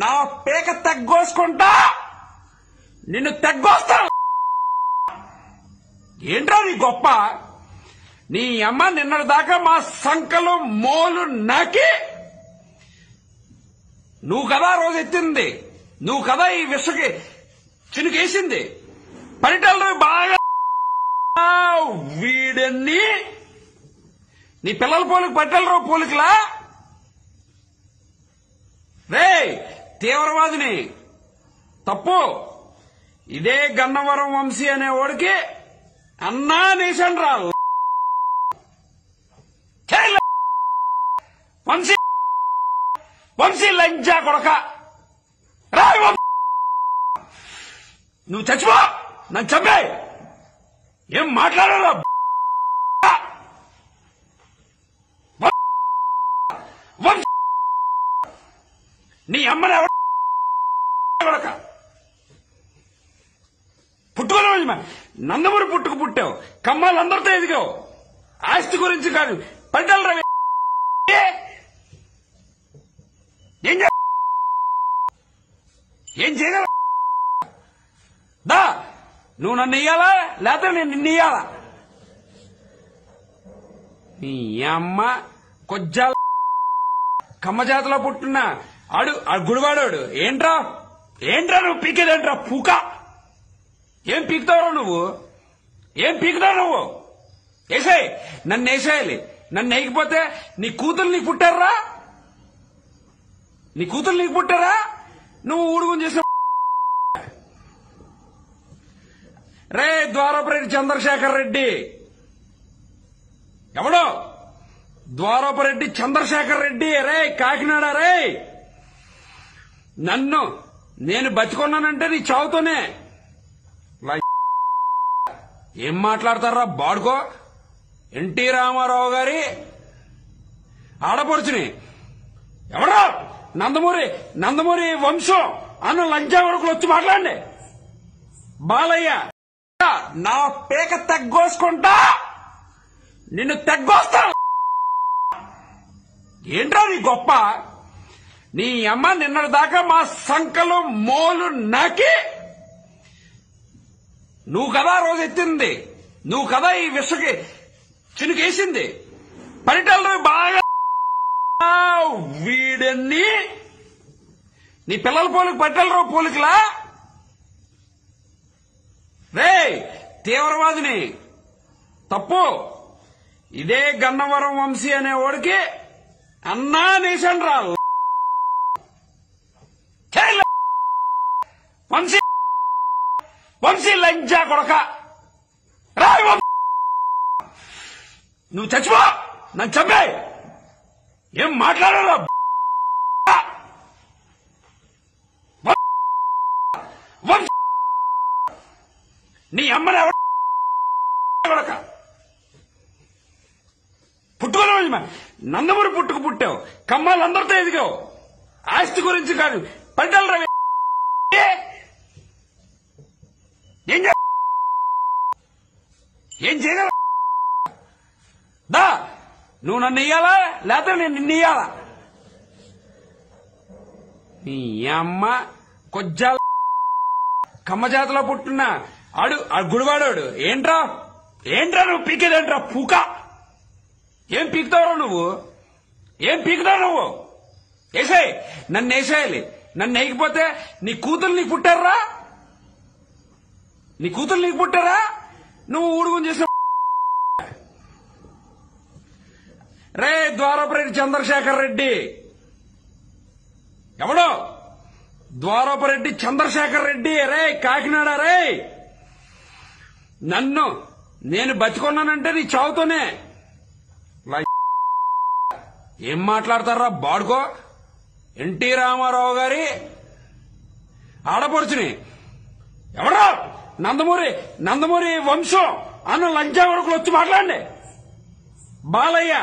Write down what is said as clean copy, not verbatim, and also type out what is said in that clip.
నా పేక తెగ్గోసుకుంటా, నిన్ను తెగ్గోస్తా. ఏంట్రా నీ గొప్ప? నీ అమ్మ నిన్నటి దాకా మా సంకలో మోలు నాకి, నువ్వు కదా రోజు ఎత్తింది, నువ్వు కదా ఈ విషకి చినుకేసింది. పరిటలు బాగా వీడన్ని నీ పిల్లల పోలికి పరిటలరావు పోలికలా రే తీవ్రవాదిని. తప్పు. ఇదే గన్నవరం వంశీ అనేవాడికి అన్నా నేషన్ రా వంశీ, వంశీ లంచా కొడక. రా నువ్వు చచ్చిపో, నన్ను చంపే. ఏం మాట్లాడారా? నీ అమ్మని కొడక. పుట్టుకోలేదు, నందమూరి పుట్టుకు పుట్టావు, కమ్మాలందరితో ఎదిగావు. ఆస్తి గురించి కాదు, పంటలు రవి ఏం చేయగల దా. నువ్వు నన్ను ఇయ్యాలా లేకపోతే నేను నిన్ను ఇయ్యాలా? నీ అమ్మ కొజ్జాల కమ్మజాతలో పుట్టిన ఆడు గుడివాడోడు. ఏంట్రా ఏంట్రా నువ్వు పీకేదేంట్రా పూక? ఏం పీకుతావురా నువ్వు? ఏం పీకుతావు నువ్వు? వేసేయి, నన్ను వేసేయాలి. నన్ను వేయకపోతే నీ కూతురు నీకు పుట్టారా? నీ కూతురు నీకు పుట్టారా? నువ్వు ఊడుగుని చేసిన రే ద్వారపరెడ్డి చంద్రశేఖర్ రెడ్డి. ఎవడో ద్వారపరెడ్డి చంద్రశేఖర్ రెడ్డి రే కాకినాడ. రే నేను బతికొన్నానంటే నీ చావుతోనే. ఏం మాట్లాడతారా బాడుకో? ఎన్టీ రామారావు గారి ఆడపడుచుని ఎవడో నందమూరి వంశం అన్న లంచా వరకు వచ్చి మాట్లాడండి. బాలయ్య నా పేక తెగ్గోసుకుంటా, నిన్ను తెగ్గోస్తా. ఏంట్రా నీ గొప్ప? నీ అమ్మ నిన్నటి దాకా మా సంకలో మోలు నాకి, నువ్వు కదా రోజు ఎత్తింది, నువ్వు కదా ఈ విషకి చినుకేసింది. పరిటలు బాగా వీడన్ని నీ పిల్లల పోలికి పరిటలరావు పోలికలా రే తీవ్రవాదిని. తప్పు. ఇదే గన్నవరం వంశీ అనేవాడికి అన్నా నేషన్ రా వంశీ, వంశీ లంచా కొడక. రా నువ్వు చచ్చిపో, నన్ను చంపే. ఏం మాట్లాడారా? నీ అమ్మని కొడక. పుట్టుకోలేదు, నందమూరి పుట్టుకు పుట్టావు, కమ్మాలందరితో ఎదిగావు. ఆస్తి గురించి కాదు, పంటలు రవి ఏం చేయగల దా. నువ్వు నన్ను ఇయ్యాలా లేకపోతే నేను నిన్ను ఇయ్యాలా? నీ అమ్మ కొజ్జాల కమ్మజాతలో పుట్టిన ఆడు గుడివాడోడు. ఏంట్రా నువ్వు పీకేదేంట్రా పూక? ఏం పీకుతావురా నువ్వు? ఏం పీకుతావు నువ్వు? వేసేయి, నన్ను వేసేయాలి. నన్ను వేయకపోతే నీ కూతురు నీకు పుట్టారా? నీ కూతురు నీకు పుట్టారా? నువ్వు ఊడుగుని చేసిన రే ద్వారపరెడ్డి చంద్రశేఖర్ రెడ్డి. ఎవడో ద్వారపరెడ్డి చంద్రశేఖర్ రెడ్డి రే కాకినాడ. రే నేను బతికొన్నానంటే నీ చావుతోనే. ఏం మాట్లాడతారా బాడుకో? ఎన్టీ రామారావు గారి ఆడపడుచుని ఎవడో నందమూరి వంశం అన్న లంచా వరకు వచ్చి మాట్లాడండి. బాలయ్య